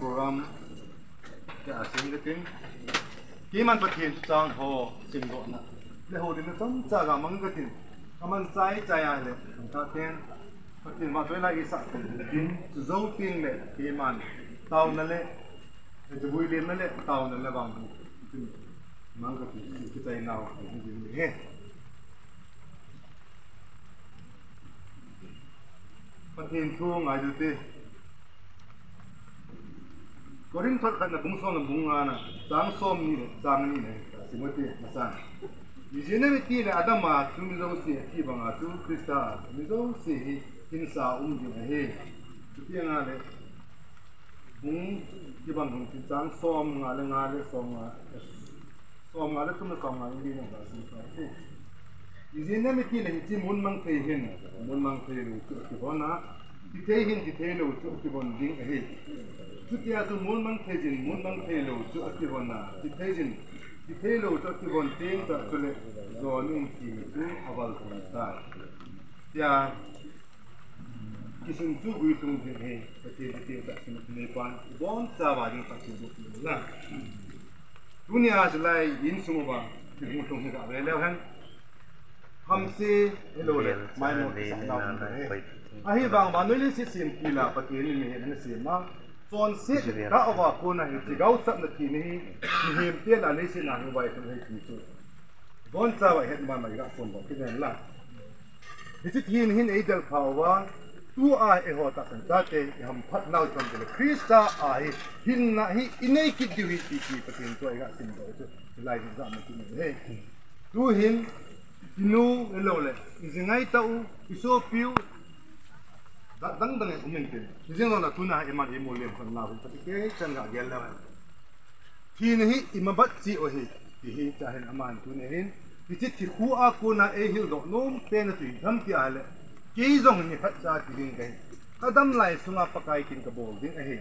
program ya sing the thing kiman pathin chang ho sim do na le ho din chang cha ga mang ga tin kaman chai chai a le ta ten pathin ma toi la isa tin zo ting le kiman tau na le de Vuilem na le tau na le bang mang ga tin ki chai nau he pathin thu ngai du te Korin thot khat na bungson na bunga na chang som ni le chang ni ne simoti masan yene me ti le adama chumi zo se ti banga chu krista mi zo se hi hinsa di he ti nga le bung ki bang bung ti chang som nga le som nga le tum som nga ni na ba si ta yene me ti le ti mun mang thei hin mun mang thei lu ti bona ti thei hin ti thei lu ti bon ding he Tutia tu mun mang thelo tu akibona ti thelo tu akibon ting ta tule zoning ti tu awal ta ya kisun tu gui tung de he ti ta sin ne pan bon sa ba ni ta sin bu la dunia jlai in sumu ba ti mu tung ga ve le han ham se hello le mai mo sa na he a hi bang ba no le si sim ki la pa ti ni me ne si ma Son sit ra over kona hi ti gau sap na ti ni him te la le sin na hi bai tum he ti chu bon sa ba het ma mai ga pon bo ki den la hi ti hin hin e dal khaw wa tu a e ho ta san ta te ham phat nau chon de krista a hi hin na hi inei ki di wi ti ki patin to e ga sin bo chu lai ni za ma ti ni he tu hin nu elo le izingai ta u iso piu dang dang umin tin jeng na tuna eman emolem kan na ko ke changa gel la thi ne hi imabat chi o hi hi chahen aman tune hin ti thi khu a ko na e hil do nom pe na tu dham ti ale ke zong ni khat cha ti ding kai kadam lai sunga pakai kin ka bol ding a hi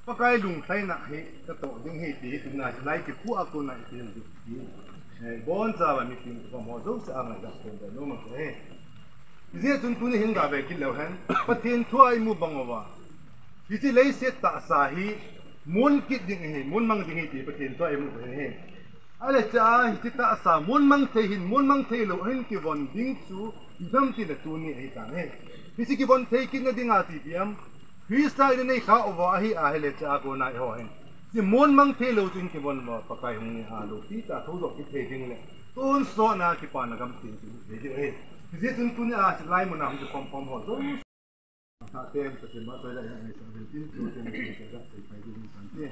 pakai lung thai na hi ka to ding hi ti tu na lai ki khu a ko na ti hil di bon za ba mi tin ko mo zo sa ang da ko da no ma ke zia tun tun hin ga be ki lo han pathin thuai mu bangowa ti lei se ta sa hi mun kit ding hi mun mang ding hi ti pathin thuai mu he ale cha hi ta sa mun mang the hin mun mang the lo hin ki von ding chu idam ti na tu ni ai ta he hi ki von the kin na ding a ti piam Krista ina nei kha owa hi a hele cha ko na ho hen si mun mang the lo tin ki von ma pakai hung ni a lo ti ta tho do ki the ding le ton so na ki pa na gam tin chu he he Zia tun tun a lai mo na hum pom pom ho zo ta tem ta se ma ta la ni sa tin chu tin ni sa ga sai pai din san te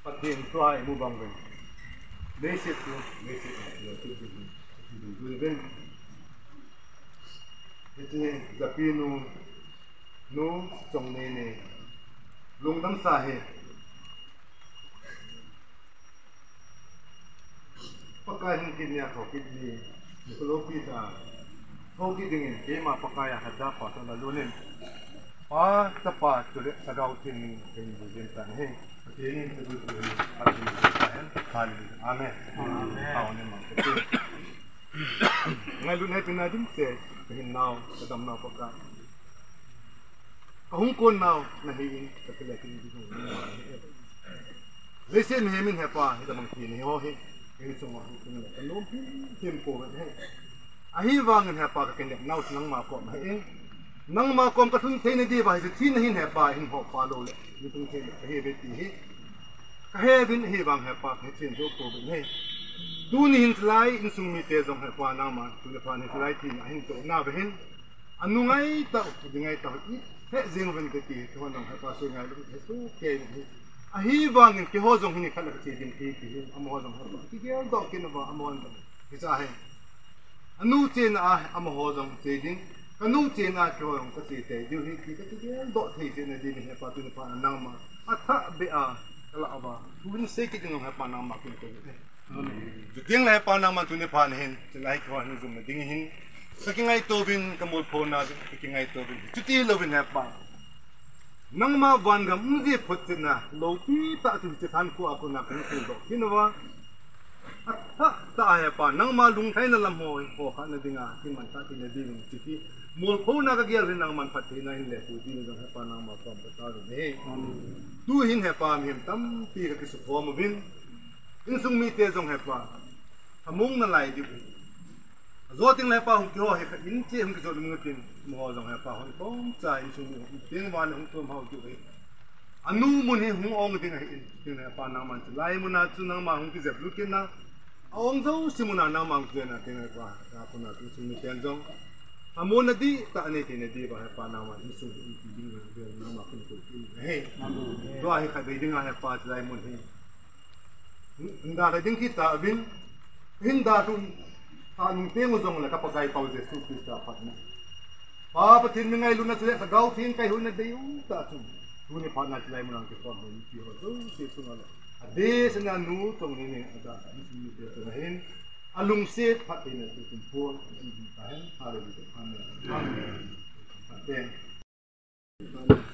Pathin thuai mu bang ben basic tu ben itu zapinu nu Chongneineng lungdang sahe pakai mungkin ya kau kini kalau kita kau kini dengan kema pakai yang ada pasal lalunin pa tapa tu le sagau tin pen bujen tan he tin tu tu amen amen ngai lu nai pinadim se hin now kadam now paka kahung kon now na hi ka kele kin di lesen he min he pa he damang tin he ho he ni so ma hu ne no tempo he ahi wang he pa ka ken now nang ma ko ma he nang ma kom ka thun thein di ba se tin hin he pa hin ho pa lo le ni tung the he be ti he ka he bin he wang he pa he chen do ko bin he tu ni hin slai in sung mi te jong he pa nang ma tu le pa ni slai ti hin to na be hin anu ngai ta di ngai ta i he jing ven te ti to nang he pa se ngai lu he su ke ni ahi wang in ke ho jong hin khala che din ti ti am ho jong ha ba ti ge do kin ba am on ki sa he anu chen a am ho jong che din kanu chen a ko yong ka che te du hi ki ka ti ge do thei chen na din he pa tu pa nang ma atha be a kala aba tu bin se ki ding he pa nang ma kin ko ju ding le pa nang ma tu ne pa hin che lai ko han zum ding hin sa ki ngai to bin ka mol pho na ki ngai to bin chu ti lo bin he pa nang ma wan ga mu je phot na lo pi ta tu che than ko ako na kan ko do kin wa atha ta he pa nang ma lung thai na lam ho ho kha na dinga kin man ta ti na ding chi ki mol pho na ka gyal rin nang man phat na hin le tu ti ga he pa nang ma ko ta ro ne tu hin he pa mi tam pi ka ki su pho ma bin in sung mi te jong he pa amung na lai di zo ting le pa hung ki ho he in che hung ki zo lu tin mo jong he pa hong tong cha in sung ting wan hung tum hau ju he anu mun he hung ong ding he in le pa nang man lai mun na chu nang ma hung ki zep lu kin na ong zo simuna nang ma ku na ting pa ka ku na tu sung mi ten jong amon na di ta ne tin di ba he pa nang ma in sung in ki ding he nang ma kun ku he do he kha be ding he pa lai mun he nda da ding ki ta bin hin da tu ta nung te ngo jong la ka pa gai pau je su ki ta phat na pa pa tin mi ngai lu na se ta gau tin kai hu na de u ta chu tu ni phat na lai mun ang ki pom ni ki ho zo se su na ade se na nu tong ni ne ada ni si mi te na hin alung se phat ni na tu kum po ta hen ha le ni ta amen amen